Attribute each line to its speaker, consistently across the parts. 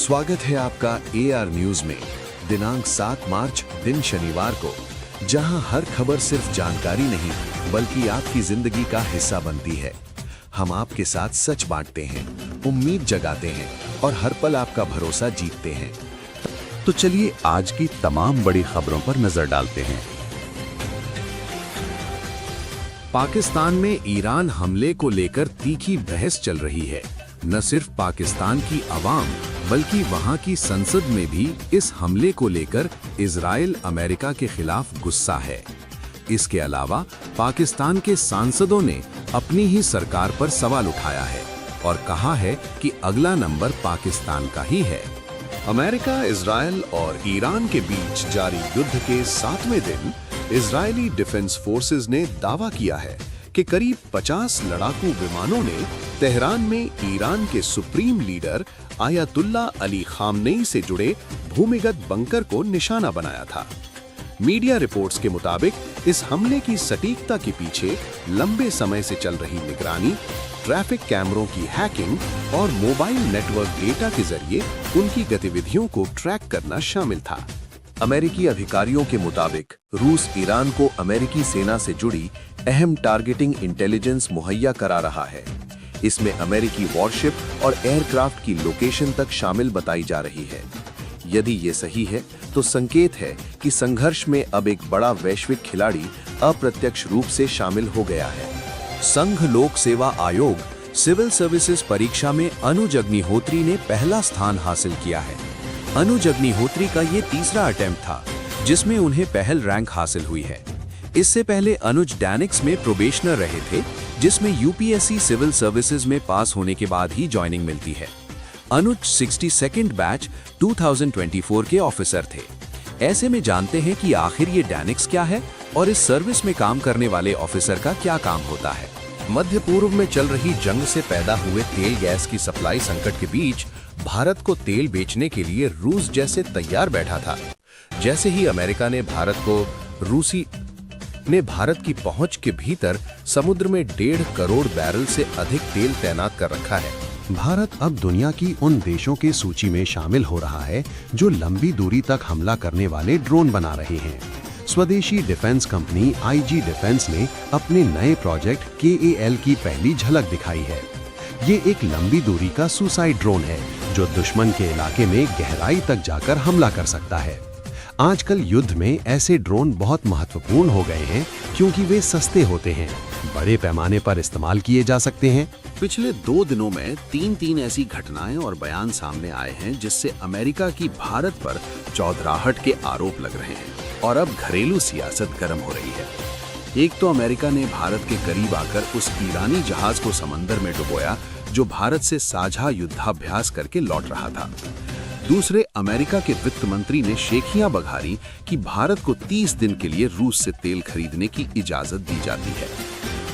Speaker 1: स्वागत है आपका एआर न्यूज में। दिनांक 7 मार्च दिन शनिवार को, जहां हर खबर सिर्फ जानकारी नहीं बल्कि आपकी जिंदगी का हिस्सा बनती है। हम आपके साथ सच बांटते हैं, उम्मीद जगाते हैं और हर पल आपका भरोसा जीतते हैं।
Speaker 2: तो चलिए आज की तमाम बड़ी खबरों पर नजर डालते हैं।
Speaker 1: पाकिस्तान में ईरान हमले को लेकर तीखी बहस चल रही है। न सिर्फ पाकिस्तान की आवाम बल्कि वहां की संसद में भी इस हमले को लेकर इजराइल अमेरिका के खिलाफ गुस्सा है। इसके अलावा पाकिस्तान के सांसदों ने अपनी ही सरकार पर सवाल उठाया है और कहा है कि अगला नंबर पाकिस्तान का ही है। अमेरिका, इजराइल और ईरान के बीच जारी युद्ध के 7वें दिन इजरायली डिफेंस फोर्सेस ने दावा किया है कि करीब 50 लड़ाकू विमानों ने तेहरान में ईरान के supreme leader ayatollah Ali Khamenei से जुड़े भूमिगत बंकर को निशाना बनाया था। मीडिया रिपोर्ट्स के मुताबिक इस हमले की सटीकता के पीछे लंबे समय से चल रही निगरानी, ट्रैफिक कैमरों की हैकिंग और मोबाइल नेटवर्क डेटा के जरिए उनकी गतिविधियों को ट्रैक करना शामिल था। अमेरिकी अधिकारियों के मुताबिक रूस ईरान को अमेरिकी सेना से जुड़ी अहम टारगेटिंग इंटेलिजेंस मुहैया करा रहा है। इसमें अमेरिकी वॉरशिप और एयरक्राफ्ट की लोकेशन तक शामिल बताई जा रही है। यदि ये सही है तो संकेत है कि संघर्ष में अब एक बड़ा वैश्विक खिलाड़ी अप्रत्यक्ष रूप से शामिल हो गया है। संघ लोक सेवा आयोग सिविल सर्विसेज परीक्षा में अनुज अग्निहोत्री ने पहला स्थान हासिल किया है। अनुज अग्निहोत्री का ये तीसरा अटेम्प्ट था जिसमें उन्हें पहल रैंक हासिल हुई है। इससे पहले अनुज डैनिक्स में प्रोबेशनर रहे थे, जिसमें यूपीएससी सिविल सर्विसेज में पास होने के बाद ही ज्वाइनिंग मिलती है। अनुज 62nd बैच 2024 के ऑफिसर थे। ऐसे में जानते हैं कि आखिर ये डैनिक्स क्या है और इस सर्विस में काम करने वाले ऑफिसर का क्या काम होता है। मध्य पूर्व में चल रही जंग से पैदा हुए तेल गैस की सप्लाई संकट के बीच भारत को तेल बेचने के लिए रूस जैसे तैयार बैठा था। जैसे ही अमेरिका ने भारत की पहुंच के भीतर समुद्र में 1.5 करोड़ बैरल से अधिक तेल तैनात कर रखा है।
Speaker 3: भारत अब दुनिया की उन देशों की सूची में शामिल हो रहा है जो लंबी दूरी तक हमला करने वाले ड्रोन बना रहे हैं। स्वदेशी डिफेंस कंपनी आईजी डिफेंस ने अपने नए प्रोजेक्ट KAL की पहली झलक दिखाई है। ये एक लंबी दूरी का सुसाइड ड्रोन है जो दुश्मन के इलाके में गहराई तक जाकर हमला कर सकता है। आजकल युद्ध में ऐसे ड्रोन बहुत महत्वपूर्ण हो गए हैं क्योंकि वे सस्ते होते हैं, बड़े पैमाने पर इस्तेमाल किए जा सकते हैं।
Speaker 1: पिछले 2 दिनों में 3 ऐसी घटनाएं और बयान सामने आए हैं जिससे अमेरिका की भारत पर चौधराहट के आरोप लग रहे हैं और अब घरेलू सियासत गर्म हो रही है। एक तो अमेरिका ने भारत के करीब आकर उस ईरानी जहाज को समंदर में डुबोया जो भारत से साझा युद्धाभ्यास करके लौट रहा था। दूसरे, अमेरिका के वित्त मंत्री ने शेखियां बघारी कि भारत को 30 दिन के लिए रूस से तेल खरीदने की इजाजत दी जाती है।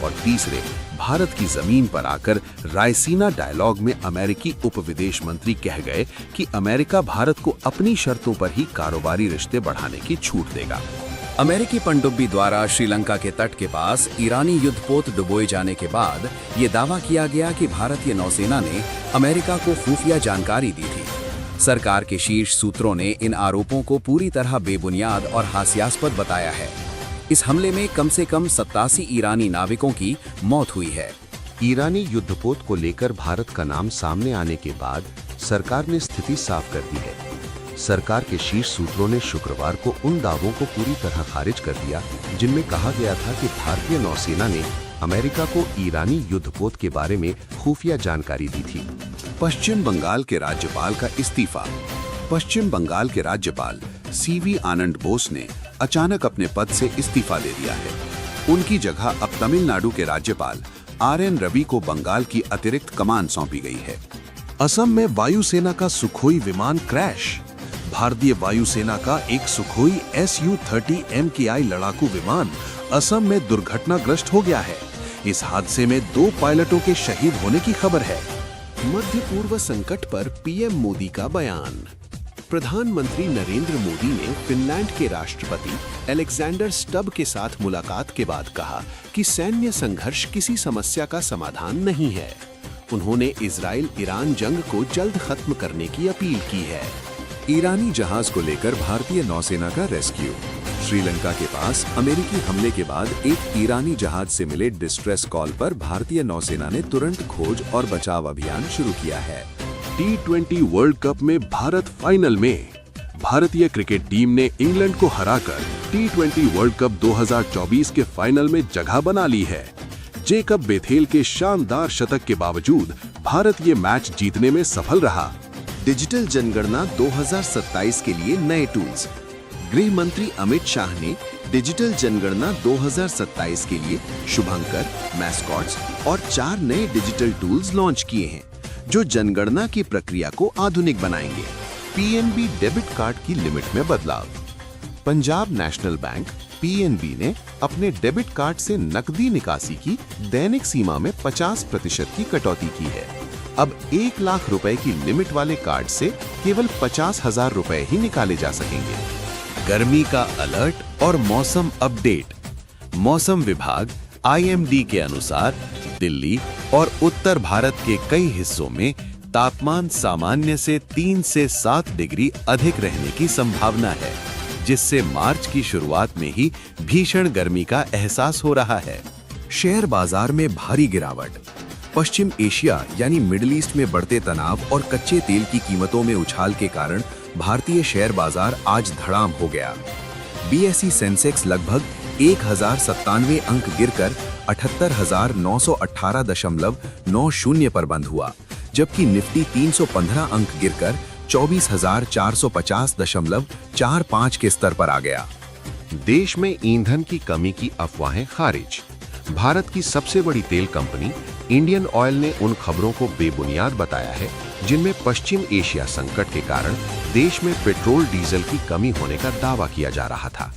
Speaker 1: और तीसरे, भारत की जमीन पर आकर रायसीना डायलॉग में अमेरिकी उप विदेश मंत्री कह गए कि अमेरिका भारत को अपनी शर्तों पर ही कारोबारी रिश्ते बढ़ाने की छूट देगा।
Speaker 2: अमेरिकी पनडुब्बी द्वारा श्रीलंका के तट के पास ईरानी युद्धपोत डुबोए जाने के बाद ये दावा किया गया कि भारतीय नौसेना ने अमेरिका को खुफिया जानकारी दी थी। सरकार के शीर्ष सूत्रों ने इन आरोपों को पूरी तरह बेबुनियाद और हास्यास्पद बताया है। इस हमले में कम से कम 87 ईरानी नाविकों की मौत हुई है।
Speaker 3: ईरानी युद्धपोत को लेकर भारत का नाम सामने आने के बाद सरकार ने स्थिति साफ कर दी है। सरकार के शीर्ष सूत्रों ने शुक्रवार को उन दावों को पूरी तरह खारिज कर दिया जिनमें कहा गया था कि भारतीय नौसेना ने अमेरिका को ईरानी युद्धपोत के बारे में खुफिया जानकारी दी थी।
Speaker 1: पश्चिम बंगाल के राज्यपाल का इस्तीफा। पश्चिम बंगाल के राज्यपाल CV आनंद बोस ने अचानक अपने पद से इस्तीफा दे दिया है। उनकी जगह अब तमिलनाडु के राज्यपाल RN रवि को बंगाल की अतिरिक्त कमान सौंपी गई है। असम में वायुसेना का सुखोई विमान क्रैश। भारतीय वायुसेना का एक सुखोई Su-30 MKI लड़ाकू विमान असम में दुर्घटनाग्रस्त हो गया है। इस हादसे में 2 पायलटों के शहीद होने की खबर है। मध्य पूर्व संकट पर पीएम मोदी का बयान। प्रधानमंत्री नरेंद्र मोदी ने फिनलैंड के राष्ट्रपति अलेक्जेंडर स्टब के साथ मुलाकात के बाद कहा कि सैन्य संघर्ष किसी समस्या का समाधान नहीं है।
Speaker 3: उन्होंने इजराइल ईरान जंग को जल्द खत्म करने की अपील की है।
Speaker 1: ईरानी जहाज को लेकर भारतीय नौसेना का रेस्क्यू। श्रीलंका के पास अमेरिकी हमले के बाद एक ईरानी जहाज से मिले डिस्ट्रेस कॉल पर भारतीय नौसेना ने तुरंत खोज और बचाव अभियान शुरू किया है।
Speaker 3: T20 वर्ल्ड कप में भारत फाइनल में। भारतीय क्रिकेट टीम ने इंग्लैंड को हराकर T20 वर्ल्ड कप 2024 के फाइनल में जगह बना ली है। जेकब बेथेल के शानदार शतक के बावजूद भारत ये मैच जीतने में सफल रहा।
Speaker 4: डिजिटल जनगणना 2027 के लिए नए टूल्स। गृह मंत्री अमित शाह ने डिजिटल जनगणना 2027 के लिए शुभंकर, मैस्कॉट्स और 4 नए डिजिटल टूल्स लॉन्च किए हैं, जो जनगणना की प्रक्रिया को आधुनिक बनाएंगे। पीएनबी डेबिट कार्ड की लिमिट में बदलाव। पंजाब नेशनल बैंक पीएनबी ने अपने डेबिट कार्ड से नकदी निकासी की दैनिक सीमा में 50% की कटौती की है। अब 1 लाख रुपए की लिमिट वाले कार्ड से केवल 50,000 रुपए ही निकाले जा सकेंगे। गर्मी का अलर्ट और मौसम अपडेट। मौसम विभाग आईएमडी के अनुसार दिल्ली और उत्तर भारत के कई हिस्सों में तापमान सामान्य से 3 से 7 डिग्री अधिक रहने की संभावना है, जिससे मार्च की शुरुआत में ही भीषण गर्मी का एहसास हो रहा है।
Speaker 2: शेयर बाजार में भारी गिरावट। पश्चिम एशिया यानी मिडिल ईस्ट में बढ़ते तनाव और कच्चे तेल की कीमतों में उछाल के कारण भारतीय शेयर बाजार आज धड़ाम हो गया। बीएसई सेंसेक्स लगभग 1097 अंक गिरकर 78,918.90 पर बंद हुआ, जबकि निफ्टी 315 अंक गिरकर 24,450.45 के स्तर पर आ गया।
Speaker 3: देश में ईंधन की कमी की अफवाहें खारिज। भारत की सबसे बड़ी तेल कंपनी इंडियन ऑयल ने उन खबरों को बेबुनियाद बताया है जिनमें पश्चिम एशिया संकट के कारण देश में पेट्रोल डीजल की कमी होने का दावा किया जा रहा था।